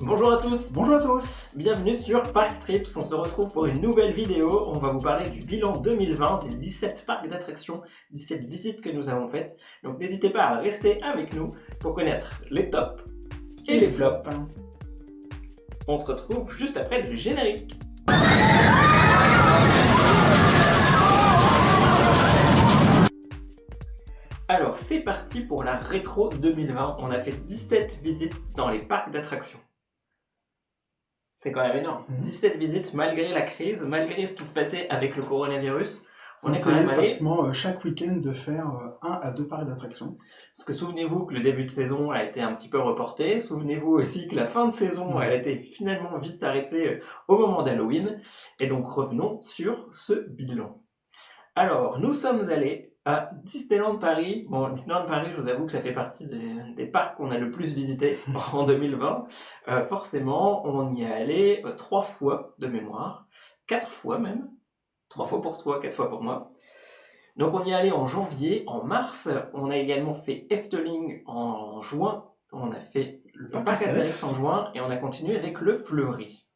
Bonjour à tous, Bonjour à tous. bienvenue sur Park Trips. On se retrouve pour une nouvelle vidéo. On va vous parler du bilan 2020 des 17 parcs d'attractions, 17 visites que nous avons faites. Donc n'hésitez pas à rester avec nous pour connaître les tops et les flops. On se retrouve juste après le générique. Alors c'est parti pour la rétro 2020. On a fait 17 visites dans les parcs d'attractions. C'est quand même énorme. 17 visites malgré la crise, malgré ce qui se passait avec le coronavirus. On est quand même allé pratiquement chaque week-end de faire 1 à 2 parcs d'attractions. Parce que souvenez-vous que le début de saison a été un petit peu reporté. Souvenez-vous aussi que la fin de saison elle a été finalement vite arrêtée au moment d'Halloween. Et donc revenons sur ce bilan. Alors, nous sommes allés à Disneyland Paris. Bon, Disneyland Paris, je vous avoue que ça fait partie des parcs qu'on a le plus visités en 2020. Forcément, on y est allé 3 fois de mémoire. 4 fois même. 3 fois pour toi, 4 fois pour moi. Donc on y est allé en janvier, en mars. On a également fait Efteling en juin. On a fait le parc Astérix en juin. Et on a continué avec le Fleury.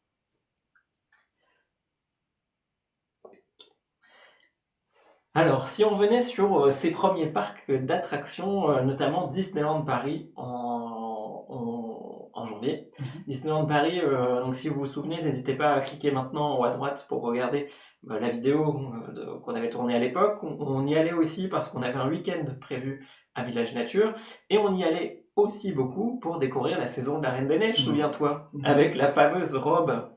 Alors, si on venait sur ces premiers parcs d'attractions, notamment Disneyland Paris en janvier. Disneyland Paris, donc si vous vous souvenez, n'hésitez pas à cliquer maintenant en haut à droite pour regarder la vidéo qu'on avait tournée à l'époque. On y allait aussi parce qu'on avait un week-end prévu à Village Nature et on y allait aussi beaucoup pour découvrir la saison de la Reine des Neiges, souviens-toi, avec la fameuse robe.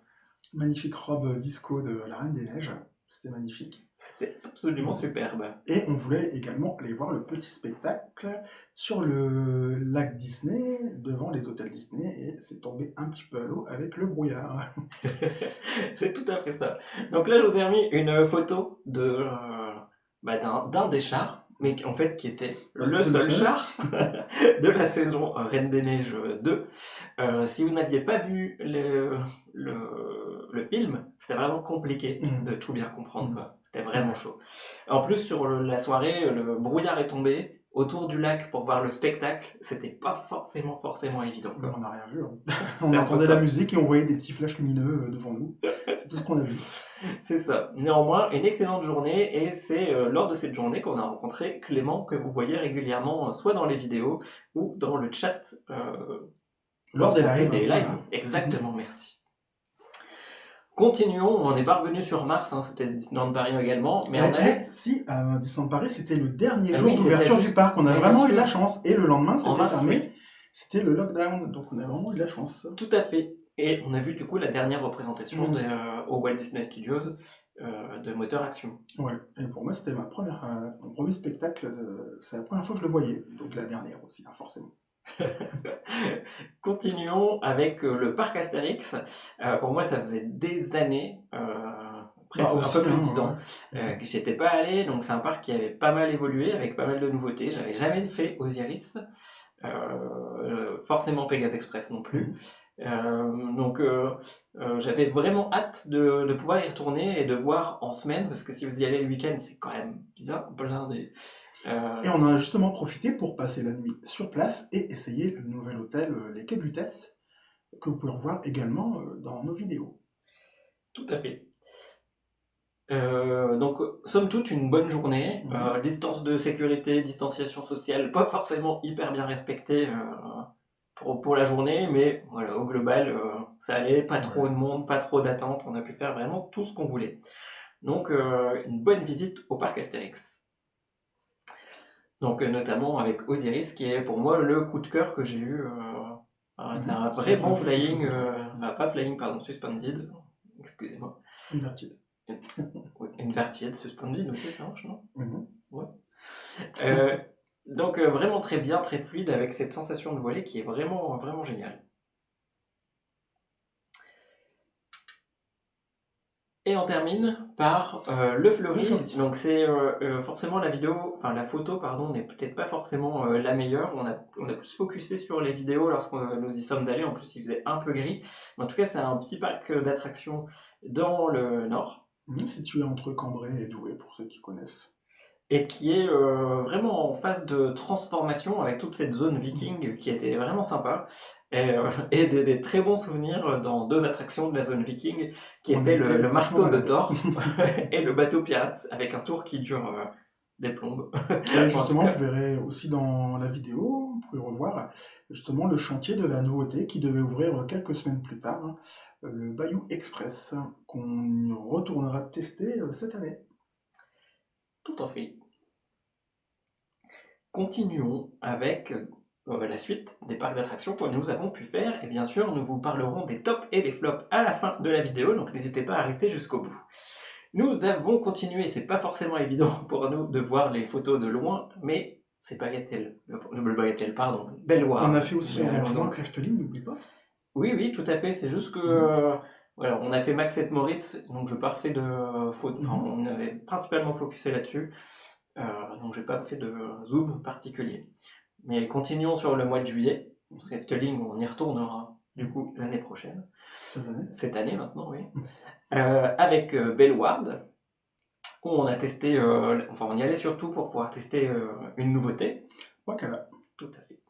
Magnifique robe disco de la Reine des Neiges, c'était magnifique. C'était absolument superbe. Et on voulait également aller voir le petit spectacle sur le lac Disney, devant les hôtels Disney, et c'est tombé un petit peu à l'eau avec le brouillard. C'est tout à fait ça. Donc là, je vous ai remis une photo d'un des chars, mais en fait qui était le seul char de la saison Reine des Neiges 2. Si vous n'aviez pas vu le film, c'était vraiment compliqué de tout bien comprendre, quoi. C'était vraiment chaud. En plus, sur la soirée, le brouillard est tombé autour du lac pour voir le spectacle. C'était pas forcément évident, quoi. On n'a rien vu. On entendait la musique et on voyait des petits flashs lumineux devant nous. C'est tout ce qu'on a vu. C'est ça. Néanmoins, une excellente journée, et c'est lors de cette journée qu'on a rencontré Clément, que vous voyez régulièrement, soit dans les vidéos ou dans le chat. Lors des lives. Voilà. Exactement, merci. Continuons, on n'est pas revenu sur Mars, c'était Disneyland Paris également. Mais si, à Disneyland Paris, c'était le dernier jour d'ouverture du parc. On a vraiment eu de la chance. Et le lendemain, c'était fermé. C'était le lockdown, donc on a vraiment eu de la chance. Tout à fait. Et on a vu du coup la dernière représentation au Walt Disney Studios de Moteur Action. Ouais, et pour moi c'était mon premier spectacle, c'est la première fois que je le voyais, donc la dernière aussi, forcément. Continuons avec le parc Astérix. Pour moi ça faisait des années, presque un peu plus de 10 ans, que j'y étais pas allé, donc c'est un parc qui avait pas mal évolué, avec pas mal de nouveautés. J'avais jamais fait Osiris. Forcément Pegasus Express non plus. Donc j'avais vraiment hâte de pouvoir y retourner et de voir en semaine, parce que si vous y allez le week-end, c'est quand même bizarre, blindé. Et on en a justement profité pour passer la nuit sur place et essayer le nouvel hôtel, les Quais de Lutèce, que vous pouvez revoir également dans nos vidéos. Tout à fait. Donc, somme toute, une bonne journée. Distance de sécurité, distanciation sociale, pas forcément hyper bien respectée pour la journée, mais voilà, au global, ça allait, pas trop de monde, pas trop d'attente, on a pu faire vraiment tout ce qu'on voulait. Donc, une bonne visite au parc Astérix. Donc, notamment avec Osiris, qui est pour moi le coup de cœur que j'ai eu. C'est un vrai bon flying, pas flying, pardon, suspended, excusez-moi. Inverted. Inverted, suspended aussi, ça marche, non? Ouais. Donc vraiment très bien, très fluide, avec cette sensation de voler qui est vraiment, vraiment géniale. Et on termine par le Fleury. Donc c'est forcément la photo pardon, n'est peut-être pas forcément la meilleure. On a plus focusé sur les vidéos lorsque nous y sommes allés. En plus, il faisait un peu gris. Mais en tout cas, c'est un petit parc d'attractions dans le nord. Situé entre Cambrai et Douai, pour ceux qui connaissent. Et qui est vraiment en phase de transformation avec toute cette zone viking qui était vraiment sympa. et des très bons souvenirs dans 2 attractions de la zone viking, qui On étaient était le vachement marteau de malade. Thor et le bateau pirate, avec un tour qui dure des plombes. Et En tout justement, cas, vous verrez aussi dans la vidéo, vous pouvez revoir justement le chantier de la nouveauté qui devait ouvrir quelques semaines plus tard, hein, le Bayou Express, qu'on y retournera tester cette année. tout à fait. Continuons avec la suite des parcs d'attractions que nous avons pu faire. Et bien sûr, nous vous parlerons des tops et des flops à la fin de la vidéo, donc n'hésitez pas à rester jusqu'au bout. Nous avons continué, c'est pas forcément évident pour nous de voir les photos de loin, mais c'est Bagatelle, Bagatelle, pardon, On a Bellewaerde. fait aussi Mais en allons juin donc. Efteling, n'oublie pas. Oui, oui, tout à fait, c'est juste que voilà, on a fait Max et Moritz, donc je n'ai pas fait de photos, enfin, on avait principalement focusé là-dessus, donc j'ai pas fait de zoom particulier. Mais continuons sur le mois de juillet. C'est Efteling, on y retournera du coup l'année prochaine. Cette année. Cette année maintenant, oui. Avec Bellewaerde, où on a testé, enfin on y allait surtout pour pouvoir tester une nouveauté. Wakala. Tout à fait.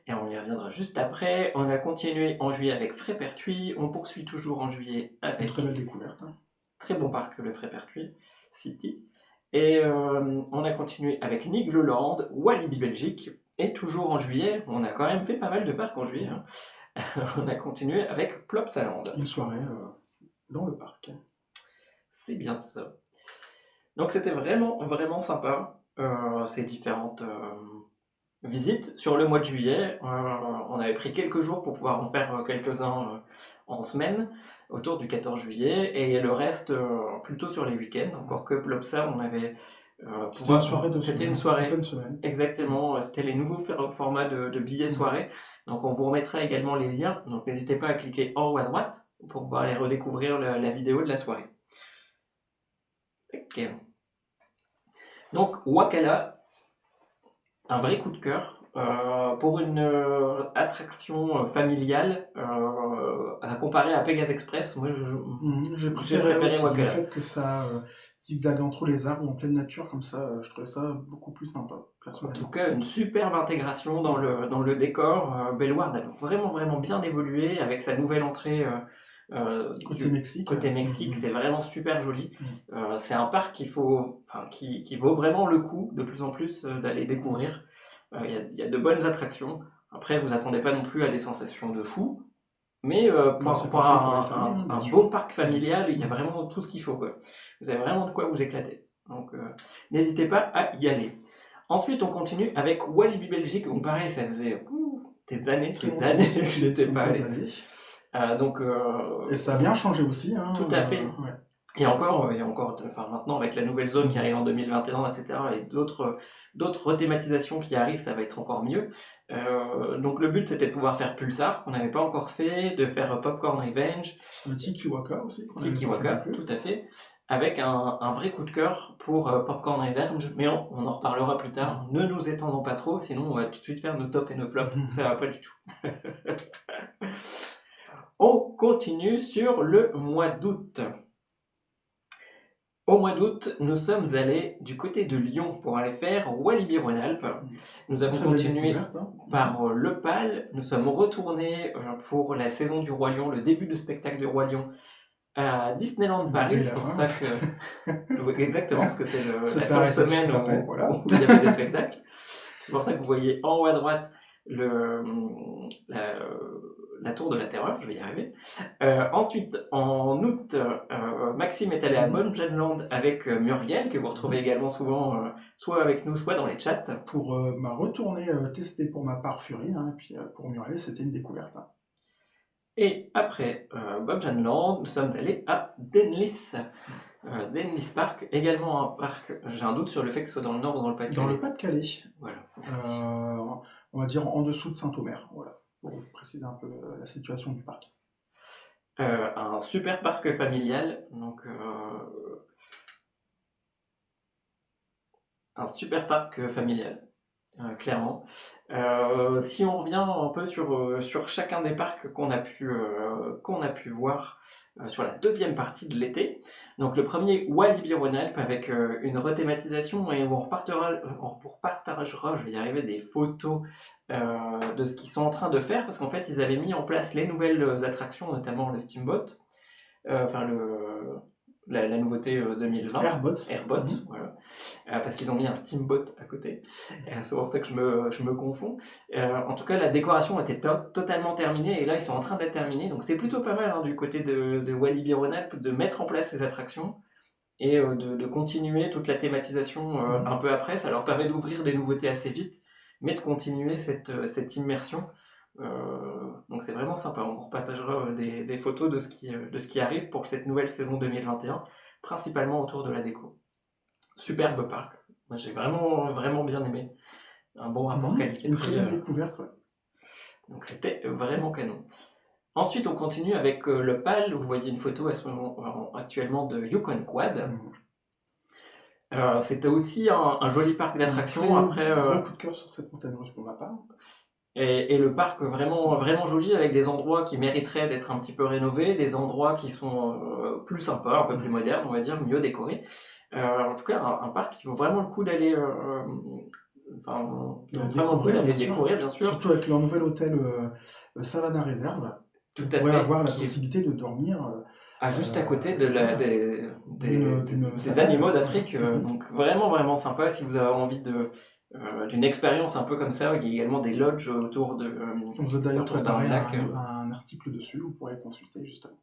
Et on y reviendra juste après. On a continué en juillet avec Frépertuis. On poursuit toujours en juillet Une avec très belle découverte. très bon parc, le Frépertuis City. Et on a continué avec Nigloland, Walibi Belgique. Et toujours en juillet, on a quand même fait pas mal de parcs en juillet, hein. On a continué avec Plopsaland. Une soirée dans le parc. C'est bien ça. Donc c'était vraiment, vraiment sympa, ces différentes visites. Sur le mois de juillet, on avait pris quelques jours pour pouvoir en faire quelques-uns en semaine, autour du 14 juillet, et le reste plutôt sur les week-ends. Encore que Plopsa, on avait C'était une soirée de C'était une semaine, en soirée, pleine semaine. exactement. C'était les nouveaux formats de billets soirée. Donc on vous remettra également les liens. Donc n'hésitez pas à cliquer en haut à droite pour pouvoir aller redécouvrir la vidéo de la soirée. Ok. Donc Wakala, un vrai coup de cœur pour une attraction familiale à comparer à Pegasus Express. Moi, J'ai préféré aussi le Wakala. fait que ça zigzague entre les arbres en pleine nature comme ça. Je trouvais ça beaucoup plus sympa, En personnellement. tout cas, une superbe intégration dans le décor. Bellewaerde a vraiment, vraiment bien évolué avec sa nouvelle entrée Côté Mexique. côté Mexique. C'est vraiment super joli. C'est un parc qui vaut vraiment le coup de plus en plus d'aller découvrir. Il y a de bonnes attractions. Après, vous attendez pas non plus à des sensations de fou. Mais C'est pour parfait pour les familles, bien un sûr. bon parc familial, il y a vraiment tout ce qu'il faut, quoi. Vous avez vraiment de quoi vous éclater. Donc n'hésitez pas à y aller. Ensuite, on continue avec Walibi Belgique. Donc pareil, ça faisait des années Très que longtemps aussi, j'étais de pas nombreuses allé. années. Et ça a bien changé aussi. Hein, Tout à fait. ouais. Et encore, enfin maintenant avec la nouvelle zone qui arrive en 2021, etc., et d'autres rethématisations qui arrivent, ça va être encore mieux. Donc le but c'était de pouvoir faire Pulsar, qu'on n'avait pas encore fait, de faire Popcorn Revenge, Tiki Waka aussi, qu'on Tiki n'avait pas fait Waka, non plus. tout à fait, avec un vrai coup de cœur pour Popcorn Revenge, mais on en reparlera plus tard. Ne nous étendons pas trop, sinon on va tout de suite faire nos tops et nos flops, ça va pas du tout. On continue sur le mois d'août. Au mois d'août, nous sommes allés du côté de Lyon pour aller faire Walibi Rhône-Alpes. Nous avons Très belle continué découverte, hein. par Le Pal. Nous sommes retournés pour la saison du Roi Lion, le début du spectacle du Roi Lion à Disneyland Le Paris. début et C'est la pour fin, ça en fait. que exactement, parce que c'est Ça la s'est seule arrêté tout de semaine suite après, voilà. où il y avait des spectacles. C'est pour ça que vous voyez en haut à droite la tour de la terreur, je vais y arriver. Ensuite, en août, Maxime est allé à Bumjanland avec Muriel, que vous retrouvez également souvent, soit avec nous, soit dans les chats. Pour ma retournée tester pour ma part Fury, hein, et puis pour Muriel, c'était une découverte. Hein. Et après Bumjanland, nous sommes allés à Denlis. Denlis Park, également un parc, j'ai un doute sur le fait que ce soit dans le nord ou dans le Pas-de-Calais. Dans le Pas-de-Calais. Voilà. On va dire en dessous de Saint-Omer, voilà, pour vous préciser un peu la situation du parc. Un super parc familial, donc un super parc familial. clairement. Si on revient un peu sur chacun des parcs qu'on a pu voir sur la deuxième partie de l'été. Donc le premier, Walibi-Rhône-Alpes, avec une rethématisation et on vous repartagera, je vais y arriver, des photos de ce qu'ils sont en train de faire, parce qu'en fait ils avaient mis en place les nouvelles attractions, notamment le Steamboat, enfin la nouveauté 2020, Airbots. Airbot, Mhm. voilà. Parce qu'ils ont mis un Steamboat à côté. C'est pour ça que je me confonds. En tout cas, la décoration était totalement terminée et là, ils sont en train d'être terminés. Donc, c'est plutôt pas mal hein, du côté de Walibi Rhône-Alpes de mettre en place ces attractions et de continuer toute la thématisation un Mhm. peu après. Ça leur permet d'ouvrir des nouveautés assez vite, mais de continuer cette immersion. Donc c'est vraiment sympa. On vous partagera des photos de ce qui arrive pour cette nouvelle saison 2021, principalement autour de la déco. Superbe parc. Moi, j'ai vraiment bien aimé. Un bon rapport Mhm. Une très qualité-prix. belle découverte, ouais. Donc c'était vraiment canon. Ensuite, on continue avec le PAL. Vous voyez une photo actuellement de Yukon Quad. Mhm. C'était aussi un joli parc Un d'attractions. très Après, gros coup de cœur sur cette montagne russe pour ma part. et le parc vraiment joli avec des endroits qui mériteraient d'être un petit peu rénovés, des endroits qui sont plus sympas, un peu plus Mhm. modernes, on va dire, mieux décorés. En tout cas, un parc qui vaut vraiment le coup d'aller enfin, vraiment le coup Découvrir, d'aller bien sûr. découvrir, bien sûr. Surtout avec leur nouvel hôtel Savannah Réserve. Tout Vous à pourrez fait, avoir la qui est possibilité de dormir juste à côté de voilà, d'une des savane. animaux Voilà. d'Afrique. Mhm. Donc vraiment sympa si vous avez envie d'une expérience un peu comme ça. Il y a également des lodges On vous a d'ailleurs autour d'un préparé lac. un article dessus, vous pourrez consulter justement.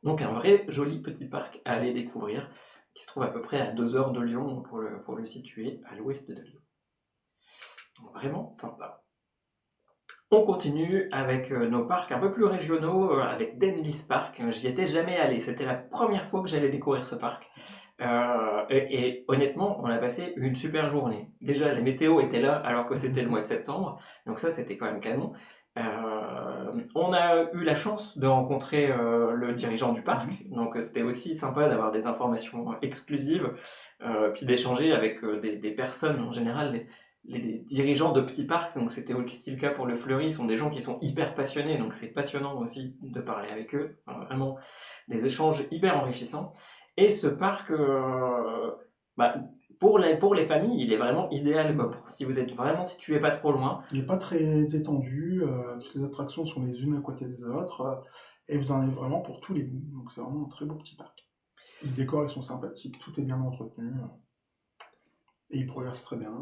Donc un vrai joli petit parc à aller découvrir, qui se trouve à peu près à 2 heures de Lyon pour le situer, à l'ouest de Lyon. Donc vraiment sympa. On continue avec nos parcs un peu plus régionaux, avec Denlis Park. J'y étais jamais allé, c'était la première fois que j'allais découvrir ce parc. Et honnêtement, on a passé une super journée. Déjà, les météos étaient là alors que c'était le mois de septembre, donc ça c'était quand même canon. On a eu la chance de rencontrer le dirigeant du parc, Mhm. donc c'était aussi sympa d'avoir des informations exclusives, puis d'échanger avec des personnes en général, les dirigeants de petits parcs, donc c'était aussi le cas pour le Fleury, sont des gens qui sont hyper passionnés, donc c'est passionnant aussi de parler avec eux. Enfin, vraiment des échanges hyper enrichissants. Et ce parc, bah, pour les familles, il est vraiment idéal. Quoi, Mhm. pour, si vous êtes vraiment situé pas trop loin. Il n'est pas très étendu, toutes les attractions sont les unes à côté des autres, et vous en avez vraiment pour tous les goûts. Donc c'est vraiment un très beau petit parc. Les décors ils sont sympathiques, tout est bien entretenu, et il progresse très bien.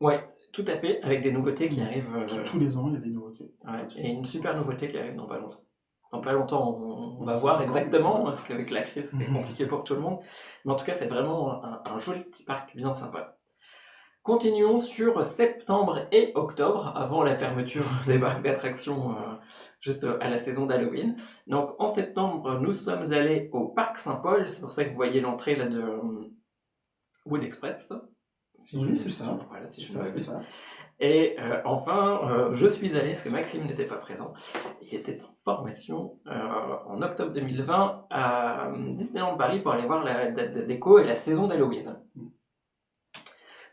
Ouais, tout à fait, avec des nouveautés qui Mhm. arrivent. Tous les ans, il y a des nouveautés, Ouais, et pratiquement. une super nouveauté qui arrive dans pas longtemps. Dans pas longtemps, on On va n'en sait pas voir encore, mais exactement, voilà. parce qu'avec la crise, c'est Mhm. compliqué pour tout le monde. Mais en tout cas, c'est vraiment un joli petit parc bien sympa. Continuons sur septembre et octobre, avant la fermeture des parcs d'attractions juste à la saison d'Halloween. Donc en septembre, nous sommes allés au Parc Saint-Paul, c'est pour ça que vous voyez l'entrée là de Wood Express, Oui, c'est ça. voilà, si C'est je ne ça, c'est m'abuse. ça. Et enfin, je suis allé, parce que Maxime n'était pas présent, il était en formation en octobre 2020 à Disneyland Paris pour aller voir la déco et la saison d'Halloween.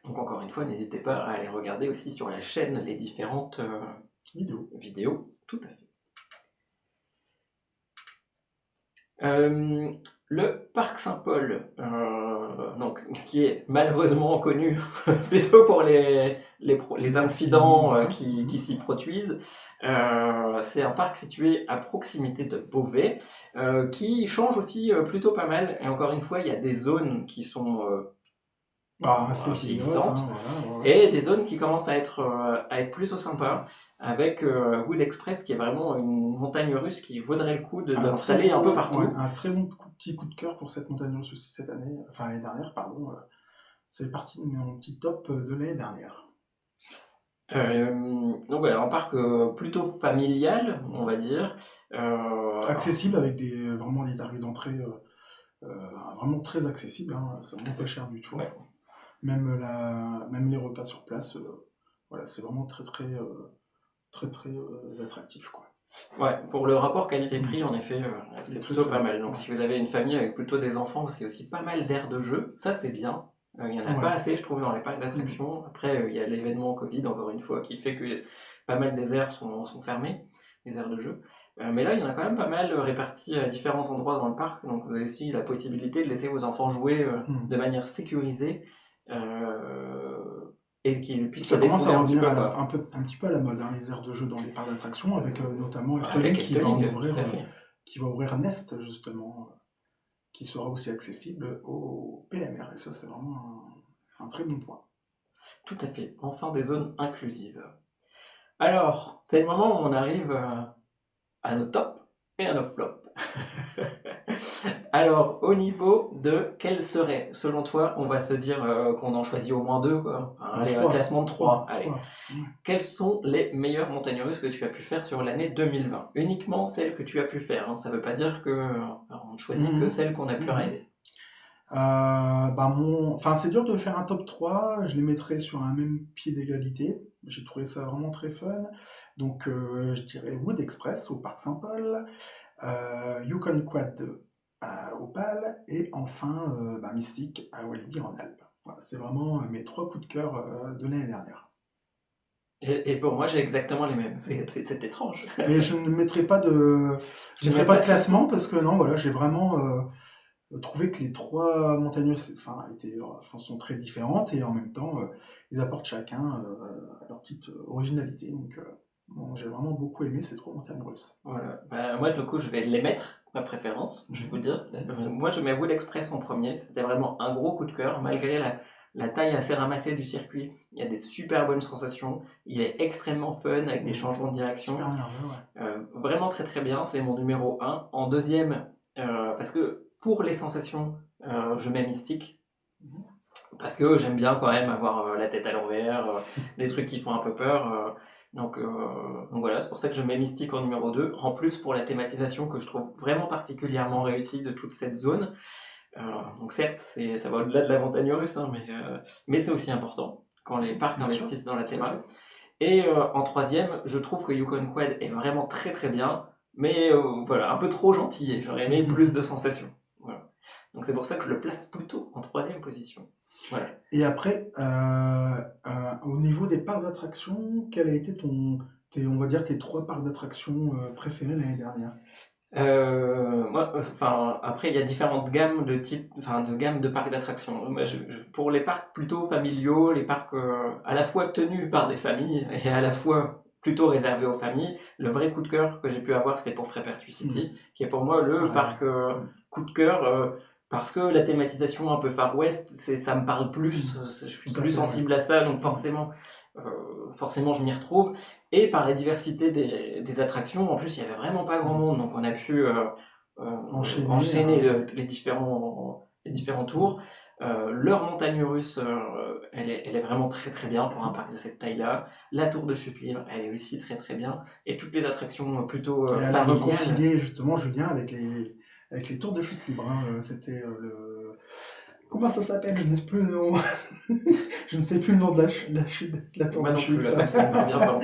Donc encore une fois, n'hésitez pas à aller regarder aussi sur la chaîne les différentes Vidéo. vidéos. Tout à fait. Euh, le parc Saint-Paul, donc, qui est malheureusement connu plutôt pour les Les accidents, incidents voilà. qui s'y produisent, c'est un parc situé à proximité de Beauvais, qui change aussi plutôt pas mal. Et encore une fois, il y a des zones qui sont Bah, assez vieillotte, vieillissantes hein, voilà, ouais, ouais. et des zones qui commencent à être plutôt sympas, avec Wood Express qui est vraiment une montagne russe qui vaudrait le coup d'installer un peu Ouais, partout. un très bon petit coup de cœur pour cette montagne russe aussi cette année, enfin l'année dernière, pardon. C'est parti de mon petit top de l'année dernière. Donc voilà, un parc plutôt familial, on va dire. Euh, Accessible avec vraiment des tarifs d'entrée vraiment très accessibles, hein, c'est tout vraiment à pas fait. cher du tout. Ouais. Même les repas sur place, voilà, c'est vraiment très attractif, quoi. Ouais, pour le rapport qualité-prix, Mhm. en effet, Il est c'est très plutôt très pas bon. mal. Donc Ouais. si vous avez une famille avec plutôt des enfants, parce qu'il y a aussi pas mal d'aires de jeu, ça c'est bien. Il n'y en a Ouais. pas assez, je trouve, dans les parcs d'attractions. Après, il y a l'événement Covid, encore une fois, qui fait que pas mal des aires sont fermées, les aires de jeu. Mais là, il y en a quand même pas mal répartis à différents endroits dans le parc. Donc, vous avez aussi la possibilité de laisser vos enfants jouer Mm. de manière sécurisée et qu'ils puissent se Ça commence défouler à un petit revenir peu, quoi. un petit peu à la mode, hein, les aires de jeu dans les parcs d'attractions, avec notamment Efteling Avec Efteling, tout à fait. qui va ouvrir Nest, justement, qui sera aussi accessible au PMR. Et ça, c'est vraiment un très bon point. Tout à fait. Enfin, des zones inclusives. Alors, c'est le moment où on arrive à nos tops et à nos flops. Alors, au niveau de quels seraient, selon toi, on va se dire qu'on en choisit au moins deux, quoi. Enfin, allez, un Trois. classement de trois. Allez. Trois. Ouais. Quelles sont les meilleures montagnes russes que tu as pu faire sur l'année 2020? Uniquement celles que tu as pu faire, hein. Ça ne veut pas dire que on ne choisit que Mhm. celles qu'on a pu rider. Enfin, c'est dur de faire un top 3. Je les mettrais sur un même pied d'égalité. J'ai trouvé ça vraiment très fun. Donc, je dirais Wood Express au Parc Saint-Paul, Yukon Quad au PAL, et enfin Mystique à Walibi en Alpes. Voilà, c'est vraiment mes trois coups de cœur de l'année dernière. Et pour moi, j'ai exactement les mêmes. C'est étrange. Mais je ne mettrai pas Tu mets pas pas de de classement parce que non, voilà, j'ai vraiment trouvé que les trois montagneuses sont très différentes et en même temps, ils apportent chacun leur petite originalité. Donc, bon, j'ai vraiment beaucoup aimé ces trois montagnes russes. Voilà. Bah, moi, du coup, je vais les mettre, ma préférence, je vais vous dire. Moi, je mets Wood Express en premier. C'était vraiment un gros coup de cœur, malgré la taille assez ramassée du circuit. Il y a des super bonnes sensations. Il est extrêmement fun avec des changements de direction. Super nerveux, ouais. Vraiment très très bien. C'est mon numéro 1. En deuxième, parce que pour les sensations, je mets Mystique. Parce que j'aime bien quand même avoir la tête à l'envers, des trucs qui font un peu peur. Donc voilà, c'est pour ça que je mets Mystique en numéro 2. En plus, pour la thématisation que je trouve vraiment particulièrement réussie de toute cette zone. Donc certes, ça va au-delà de la montagne russe, hein, mais c'est aussi important quand les parcs Bien sûr, investissent dans la tout à théma. fait. Et en troisième, je trouve que Yukon Quad est vraiment très très bien, mais voilà, un peu trop gentillé. J'aurais aimé plus de sensations. Voilà. Donc c'est pour ça que je le place plutôt en troisième position. Voilà. Et après, au niveau des parcs d'attractions, quel a été on va dire, tes trois parcs d'attractions préférés l'année dernière? Moi, enfin, après, il y a différentes gammes de types, enfin, de gammes de parcs d'attractions. Moi, pour les parcs plutôt familiaux, les parcs à la fois tenus par des familles et à la fois plutôt réservés aux familles, le vrai coup de cœur que j'ai pu avoir, c'est pour Frepertu City, qui est pour moi le Pareil. parc coup de cœur, parce que la thématisation un peu Far West, ça me parle plus, je suis Tout à plus fait, sensible à ça, donc forcément je m'y retrouve. Et par la diversité des attractions, en plus il y avait vraiment pas grand monde, donc on a pu enchaîner les différents tours. Leur montagne russe, elle est vraiment très très bien pour un parc de cette taille-là. La tour de chute libre, elle est aussi très très bien. Et toutes les attractions plutôt Et elle a familiales. réconcilié justement Julien avec les tours de chute libre, hein. C'était comment ça s'appelle? Je n'ai plus le nom. Je ne sais plus le nom de la chute, de la tour Moi de non chute. plus, là, comme ça ne me revient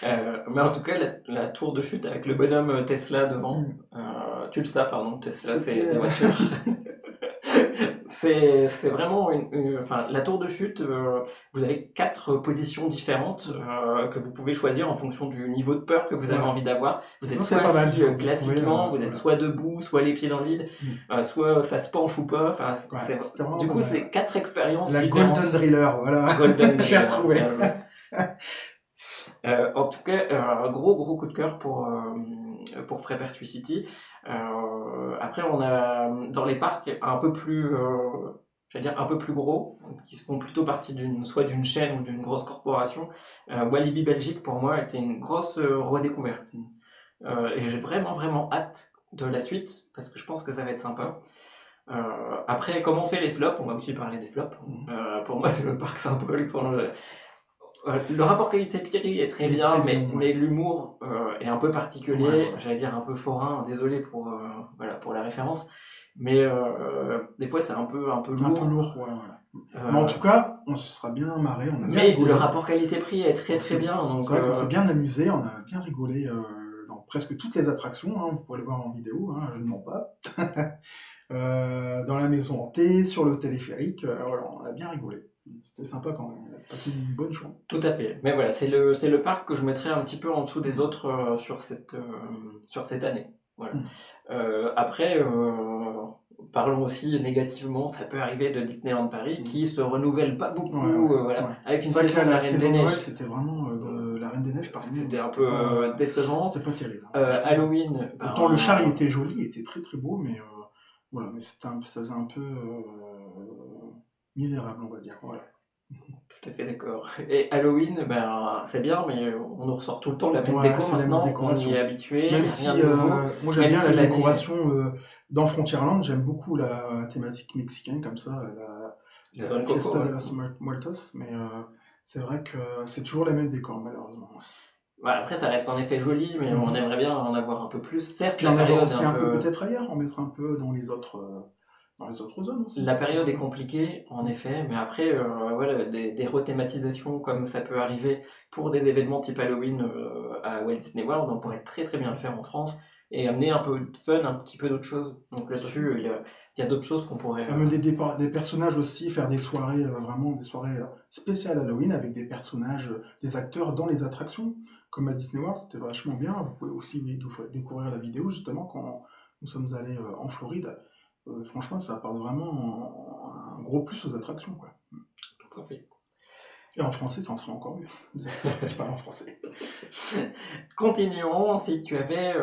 pas. Mais en tout cas, la tour de chute avec le bonhomme Tesla devant, Tulsa, pardon, Tesla, c'est des voitures. C'est vraiment enfin, la tour de chute, vous avez 4 positions différentes que vous pouvez choisir en fonction du niveau de peur que vous avez envie d'avoir. Vous êtes soit assis classiquement, vous êtes soit debout, soit les pieds dans le vide, soit ça se penche ou pas. Enfin, du coup, c'est 4 expériences différentes. La Golden Driller, voilà. Golden Driller, j'ai retrouvé. En tout cas, un gros coup de cœur pour Frepertu City. Après, on a dans les parcs un peu plus, j'allais dire un peu plus gros, qui font plutôt partie soit d'une chaîne ou d'une grosse corporation. Walibi Belgique, pour moi, était une grosse redécouverte. Et j'ai vraiment hâte de la suite, parce que je pense que ça va être sympa. Après, comment on fait les flops? On va aussi parler des flops. Pour moi, le parc Saint-Paul, le rapport qualité-prix est très bien, mais l'humour est un peu particulier, j'allais dire un peu forain, désolé pour la référence, mais des fois c'est un peu lourd. Un peu lourd, ouais. Mais en tout cas, on se sera bien marré, on a bien mais rigolé. le rapport qualité-prix est très bien. C'est vrai qu'on s'est bien amusé, on a bien rigolé dans presque toutes les attractions, hein, vous pourrez le voir en vidéo, hein, je ne mens pas. Dans la maison hantée, sur le téléphérique, voilà, on a bien rigolé. C'était sympa quand même, on a passé une bonne journée. Tout à fait. Mais voilà, c'est le parc que je mettrais un petit peu en dessous des autres sur cette année. Voilà. Mm. Après, parlons aussi négativement, ça peut arriver de Disneyland Paris qui se renouvelle pas beaucoup, voilà, ouais. avec une C'est vrai que saison de la Reine saison des de Noël, Neiges. c'était vraiment de la Reine des Neiges, pardon, C'était un c'était peu pas, décevant. c'était pas terrible, hein, franchement. Halloween, Autant le char il ben, était joli, il était très très beau, mais voilà, mais ça faisait un peu misérable, on va dire. Voilà. tout à fait d'accord. Et Halloween, ben, c'est bien, mais on nous ressort tout le temps la même Ouais, déco c'est la même maintenant. On y est décoration. habitué, il Même n'y a rien si de nouveau. moi j'aime Même bien si la l'année, décoration dans Frontierland, j'aime beaucoup la thématique mexicaine comme ça, la zone coco, Fiesta de ouais. los Muertos, mais c'est vrai que c'est toujours les mêmes décors malheureusement. Ouais. Ouais, après, ça reste en effet joli, mais on Mhm. aimerait bien en avoir un peu plus. Certes, Puis en avoir aussi un peu peut-être ailleurs, en mettre un peu dans les autres zones aussi. la période est Voilà. compliquée, en effet, mais après, voilà, des rethématisations comme ça peut arriver pour des événements type Halloween à Walt Disney World, on pourrait très très bien le faire en France et amener un peu de fun, un petit peu d'autre chose. Donc Tout à fait. là-dessus, il y a d'autres choses qu'on pourrait. Amener des personnages aussi, faire des soirées, vraiment des soirées spéciales Halloween avec des personnages, des acteurs dans les attractions, comme à Disney World, c'était vachement bien. Vous pouvez aussi découvrir la vidéo justement quand nous sommes allés en Floride. Franchement, ça apporte vraiment un gros plus aux attractions, quoi. Tout à fait. Et en français, ça en serait encore mieux. Des acteurs qui parlent en français. Continuons, si tu avais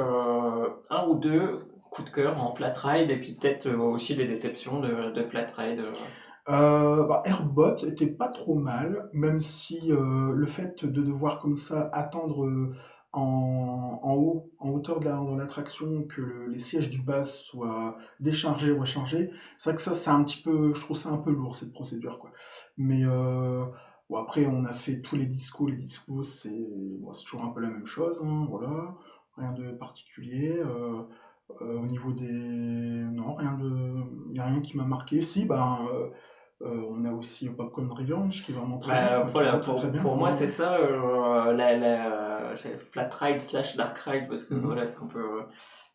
un ou deux coups de cœur en flat ride et puis peut-être aussi des déceptions de flat ride. Airbot était pas trop mal, même si le fait de devoir comme ça attendre en haut, en hauteur de l'attraction, que les sièges du bas soient déchargés, rechargés, c'est vrai que ça, c'est un petit peu, je trouve ça un peu lourd cette procédure, quoi. Mais bon, après, on a fait tous les discos, c'est toujours un peu la même chose, hein, voilà, rien de particulier. Au niveau des, non, il n'y a rien qui m'a marqué. Si, on a aussi Popcorn Revenge qui est vraiment très bien, Bah, quoi, qui est voilà, vraiment très très pour, bien. pour moi Ouais, c'est ouais. ça, flat ride slash dark ride, parce que Mhm. voilà, c'est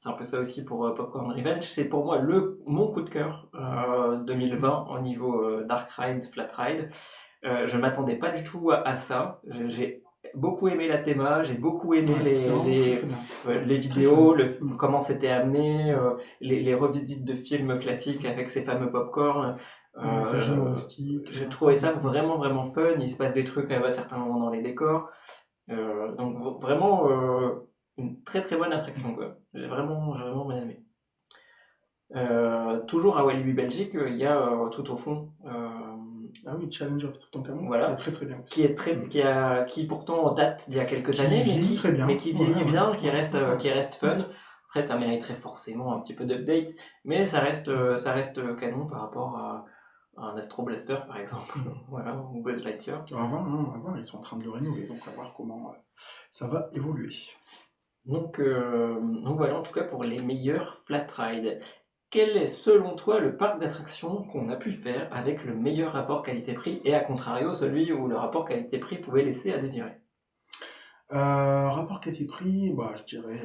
un peu ça aussi pour Popcorn Revenge. C'est pour moi mon coup de cœur 2020 au niveau dark ride, flat ride. Je m'attendais pas du tout à ça. J'ai beaucoup aimé la théma, j'ai beaucoup aimé Ouais, c'était vraiment très très bien. les Très fun. vidéos, Mhm. comment c'était amené, les revisites de films classiques avec ces fameux popcorn. Un message Euh, humoristique. j'ai trouvé ça Mhm. vraiment vraiment fun. Il se passe des trucs à certains moments dans les décors. Donc vraiment une très très bonne attraction quoi. J'ai vraiment bien aimé. Toujours à Walibi Belgique, il y a tout au fond. Ah oui, Challenge of Toutankhamon, qui est Voilà, très très bien aussi. qui est très, Mhm. qui pourtant date d'il y a quelques Qui années, mais vieillit très mais bien. qui Ouais, vieillit ouais, bien, ouais, franchement, qui reste ouais. fun. Après, ça mériterait forcément un petit peu d'update, mais ça reste canon par rapport à un Astro Blaster, par exemple, Mhm. voilà, ou Buzz Lightyear. On va voir, hein, on va voir, ils sont en train de le rénover, donc on va voir comment ça va évoluer. Donc voilà, en tout cas pour les meilleurs flat rides. Quel est selon toi le parc d'attractions qu'on a pu faire avec le meilleur rapport qualité-prix et à contrario celui où le rapport qualité-prix pouvait laisser à désirer? Rapport qualité-prix, bah, je dirais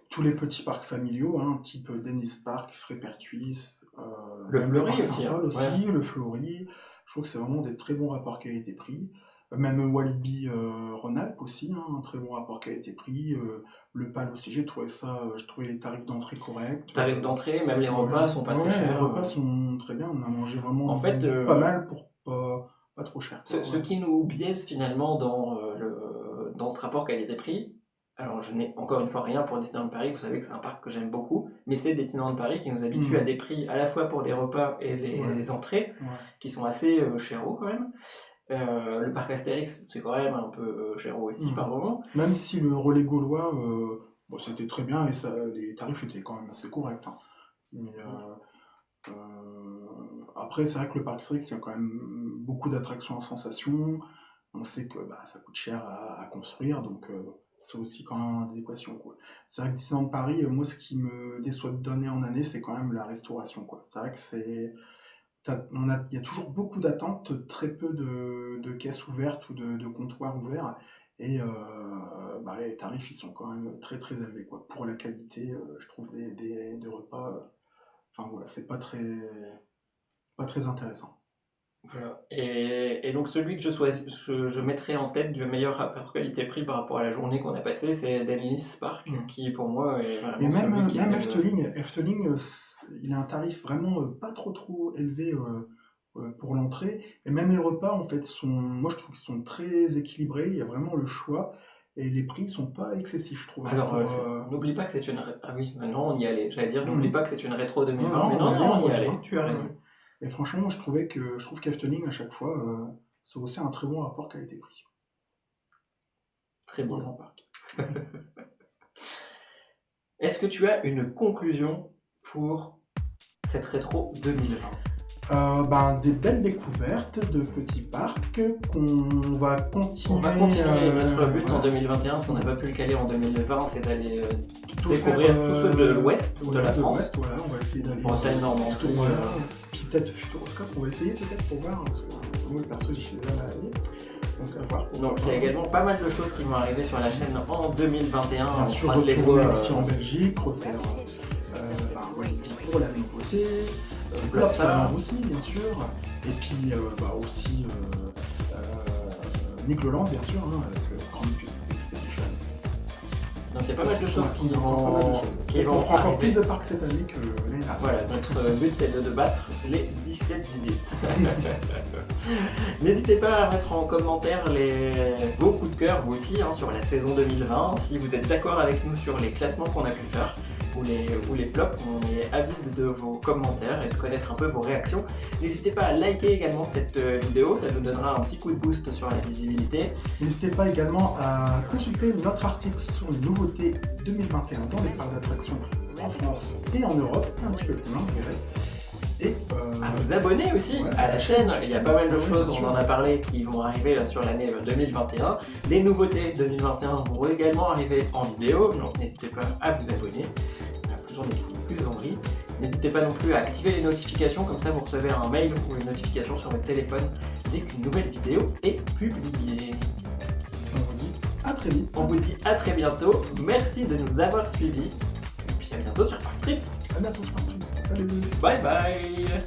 tous les petits parcs familiaux, hein, type Dennis Park, Frépertuis, Le même le Fleury parc aussi, hein, Saint-Paul ouais. aussi, le Fleury. Je trouve que c'est vraiment des très bons rapports qualité-prix. Même Walibi Rhône-Alpes aussi, hein, un très bon rapport qualité-prix. Le PAL aussi, j'ai trouvé ça, je trouvais les tarifs d'entrée corrects. Tarif d'entrée, même les Ouais, repas sont pas très ouais, les chers. repas sont très bien. On a mangé En vraiment fait, pas mal pour pas trop cher, quoi. ce Voilà. qui nous biaise finalement dans ce rapport qualité-prix, alors je n'ai encore une fois rien pour Disneyland Paris, vous savez que c'est un parc que j'aime beaucoup, mais c'est Disneyland Paris qui nous habitue à Mhm. des prix à la fois pour des repas et Ouais, les entrées, ouais. qui sont assez chers quand même. Le parc Astérix, c'est quand même un peu cher aussi Mhm. par moment. Même si le relais gaulois, bon, c'était très bien et les tarifs étaient quand même assez corrects, hein. Mais après, c'est vrai que le parc Astérix, il y a quand même beaucoup d'attractions en sensation. On sait que bah, ça coûte cher à construire, donc c'est aussi quand même en adéquation, quoi. C'est vrai que Disneyland Paris, moi, ce qui me déçoit d'année en année, c'est quand même la restauration, quoi. C'est vrai que il y a toujours beaucoup d'attentes, très peu de caisses ouvertes ou de comptoirs ouverts. Et les tarifs, ils sont quand même très très élevés, quoi. Pour la qualité, je trouve des repas, enfin voilà, c'est pas très intéressant. Voilà. Et donc celui que je mettrais en tête du meilleur rapport qualité-prix par rapport à la journée qu'on a passée, c'est Dennis Park, Mm. qui pour moi est Et vraiment même, celui qui même était le... Efteling, il a un tarif vraiment pas trop élevé pour l'entrée. Et même les repas, en fait, moi je trouve qu'ils sont très équilibrés. Il y a vraiment le choix. Et les prix sont pas excessifs, je trouve, hein, Alors, pour, n'oublie pas que c'est une... Ah oui, maintenant on y allait. J'allais dire, n'oublie mhm. pas que c'est une rétro Non, 2020, mais non, on y non, allait non, en on y mois de allait, juin. tu as raison. Et franchement, je trouve qu'Efteling, à chaque fois, c'est aussi un très bon rapport qualité-prix Très pour le bien. Grand Parc. Est-ce que tu as une conclusion pour cette rétro 2020? Des belles découvertes de petits parcs qu'on va continuer. On va continuer. Notre but en voilà, 2021, parce qu'on n'a pas pu le caler en 2020, c'est d'aller tout découvrir faire, tous ceux de l'ouest de la de France. l'Ouest, voilà, on va essayer d'aller Bretagne, Normandie. plutôt, voilà. Puis peut-être Futuroscope, on va essayer peut-être pour voir, parce que moi perso j'y suis déjà allé. Donc à voir. Donc il y a également pas mal de choses qui vont arriver sur la chaîne en 2021. Bien On sûr, croise les retourner doigts. aussi en Belgique, refaire Walibi pour la nouveauté, Blob Summer aussi bien sûr, et puis aussi Nickloland bien sûr, hein, avec Grand Plus Expedition. Donc il y a pas mal de choses qui Pas mal de vont, choses. qui On vont fera encore plus arriver. de parcs cette année que l'année dernière. Voilà, notre but c'est de battre les 17 visites. N'hésitez pas à mettre en commentaire vos coups de cœur, vous aussi, hein, sur la saison 2020. Si vous êtes d'accord avec nous sur les classements qu'on a pu faire, ou les flops, on est avide de vos commentaires et de connaître un peu vos réactions. N'hésitez pas à liker également cette vidéo, ça nous donnera un petit coup de boost sur la visibilité. N'hésitez pas également à consulter notre article sur les nouveautés 2021 dans les parcs d'attractions en France et en Europe, un petit peu plus loin, vous verrez. Et À vous abonner aussi à la chaîne, il y a pas mal de choses, on en a parlé, qui vont arriver là, sur l'année 2021. Les nouveautés 2021 vont également arriver en vidéo, donc n'hésitez pas à vous abonner. Plus on est fou, plus on rit. N'hésitez pas non plus à activer les notifications, comme ça vous recevez un mail ou une notification sur votre téléphone dès qu'une nouvelle vidéo est publiée. on vous dit à très vite. On vous dit à très bientôt, merci de nous avoir suivis, et puis à bientôt sur Parc Trips. À bientôt sur Parc Trips. Salut. Bye bye.